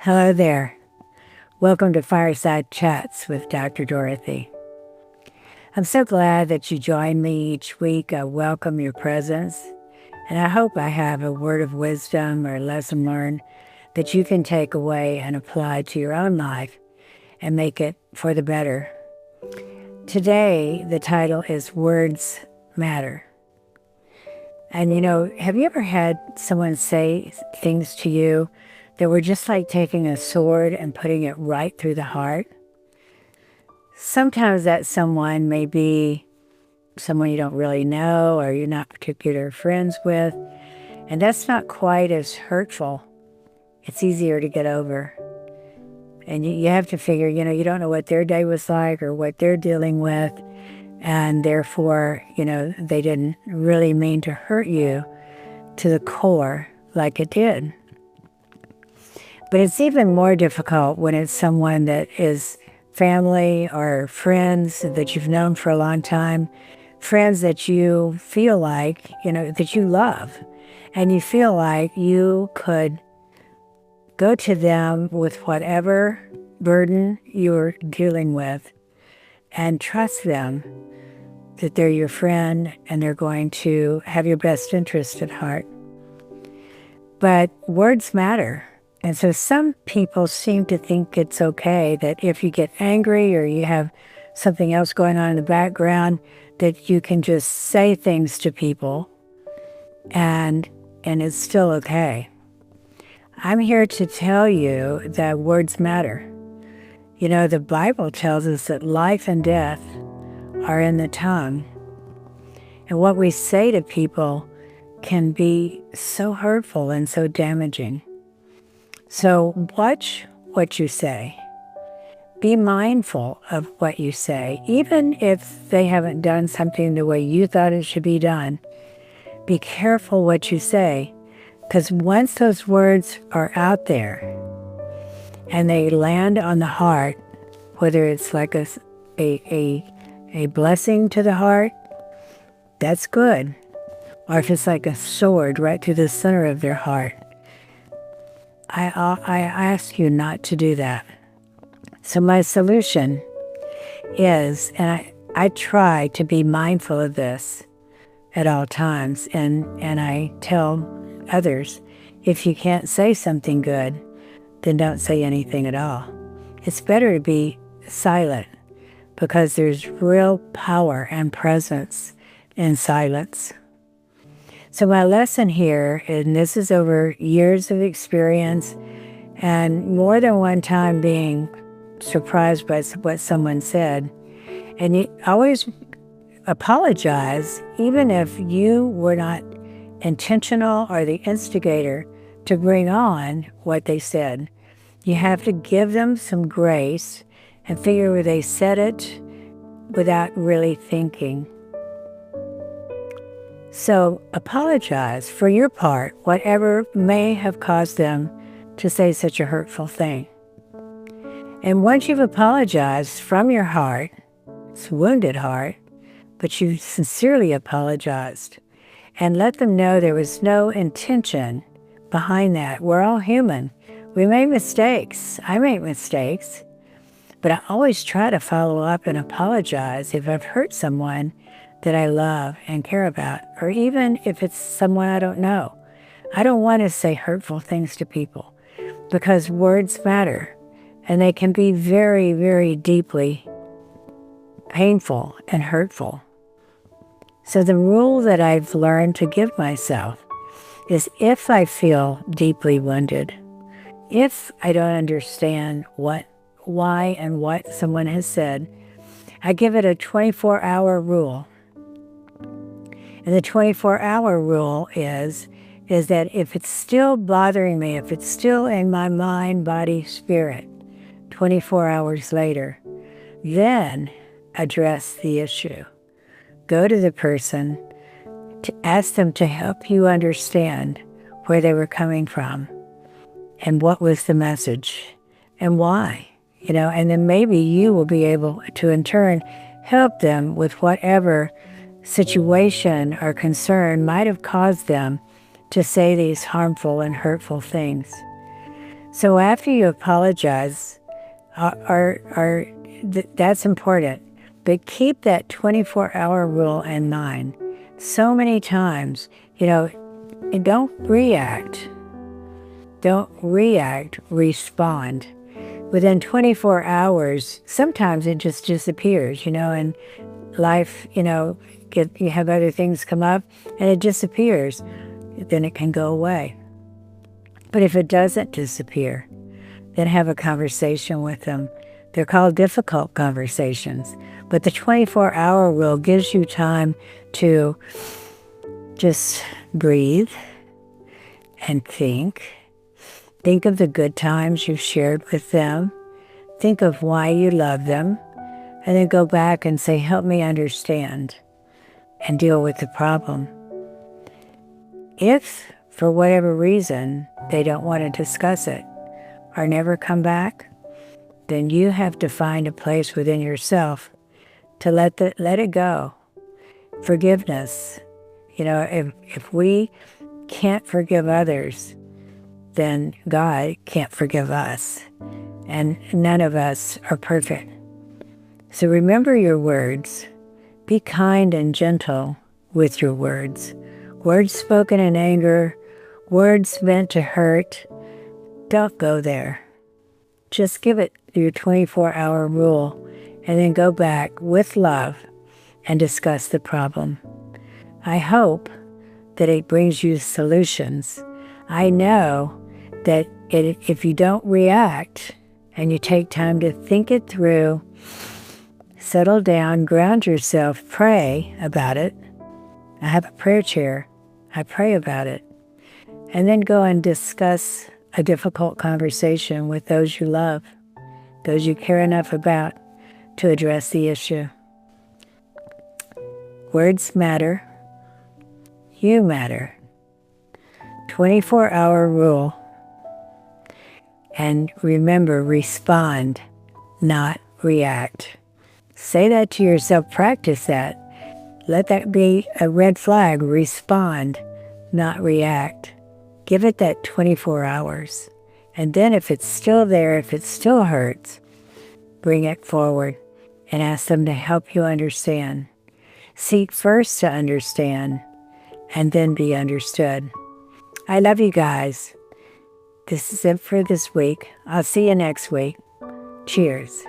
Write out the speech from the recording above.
Hello there. Welcome to Fireside Chats with Dr. Dorothy. I'm so glad that you join me each week. I welcome your presence, and I hope I have a word of wisdom or lesson learned that you can take away and apply to your own life and make it for the better. Today, the title is Words Matter. And have you ever had someone say things to you that were just like taking a sword and putting it right through the heart? Sometimes that someone may be someone you don't really know or you're not particular friends with, and that's not quite as hurtful. It's easier to get over. And you have to figure, you don't know what their day was like or what they're dealing with, and therefore, they didn't really mean to hurt you to the core like it did. But it's even more difficult when it's someone that is family or friends that you've known for a long time, friends that you feel like, that you love, and you feel like you could go to them with whatever burden you're dealing with and trust them that they're your friend and they're going to have your best interest at heart. But words matter. And so some people seem to think it's okay that if you get angry or you have something else going on in the background, that you can just say things to people and it's still okay. I'm here to tell you that words matter. The Bible tells us that life and death are in the tongue. And what we say to people can be so hurtful and so damaging. So watch what you say. Be mindful of what you say, even if they haven't done something the way you thought it should be done. Be careful what you say, because once those words are out there and they land on the heart, whether it's like a blessing to the heart, that's good. Or if it's like a sword right through the center of their heart, I ask you not to do that. So my solution is, and I try to be mindful of this at all times, and I tell others, if you can't say something good, then don't say anything at all. It's better to be silent because there's real power and presence in silence. So my lesson here, and this is over years of experience and more than one time being surprised by what someone said, and you always apologize even if you were not intentional or the instigator to bring on what they said. You have to give them some grace and figure where they said it without really thinking. So apologize for your part, whatever may have caused them to say such a hurtful thing. And once you've apologized from your heart, it's a wounded heart, but you sincerely apologized, and let them know there was no intention behind that. We're all human. We make mistakes. I make mistakes. But I always try to follow up and apologize if I've hurt someone that I love and care about, or even if it's someone I don't know. I don't want to say hurtful things to people because words matter, and they can be very, very deeply painful and hurtful. So the rule that I've learned to give myself is if I feel deeply wounded, if I don't understand why and what someone has said, I give it a 24-hour rule. And the 24-hour rule is that if it's still bothering me, if it's still in my mind, body, spirit, 24 hours later, then address the issue. Go to the person to ask them to help you understand where they were coming from and what was the message and why, and then maybe you will be able to in turn help them with whatever situation or concern might have caused them to say these harmful and hurtful things. So after you apologize, that's important. But keep that 24-hour rule in mind. So many times, and don't react. Don't react, respond. Within 24 hours, sometimes it just disappears, and life, you have other things come up and it disappears. Then it can go away. But if it doesn't disappear, then have a conversation with them. They're called difficult conversations. But the 24-hour rule gives you time to just breathe and think. Think of the good times you shared with them. Think of why you love them. And then go back and say, help me understand and deal with the problem. If, for whatever reason, they don't want to discuss it or never come back, then you have to find a place within yourself to let it go. Forgiveness. If we can't forgive others, then God can't forgive us. And none of us are perfect. So remember your words. Be kind and gentle with your words. Words spoken in anger, words meant to hurt, don't go there. Just give it your 24-hour rule and then go back with love and discuss the problem. I hope that it brings you solutions. I know that if you don't react and you take time to think it through, settle down, ground yourself, pray about it. I have a prayer chair. I pray about it. And then go and discuss a difficult conversation with those you love, those you care enough about to address the issue. Words matter. You matter. 24-hour rule. And remember, respond, not react. Say that to yourself. Practice that. Let that be a red flag. Respond, not react. Give it that 24 hours. And then if it's still there, if it still hurts, bring it forward and ask them to help you understand. Seek first to understand and then be understood. I love you guys. This is it for this week. I'll see you next week. Cheers.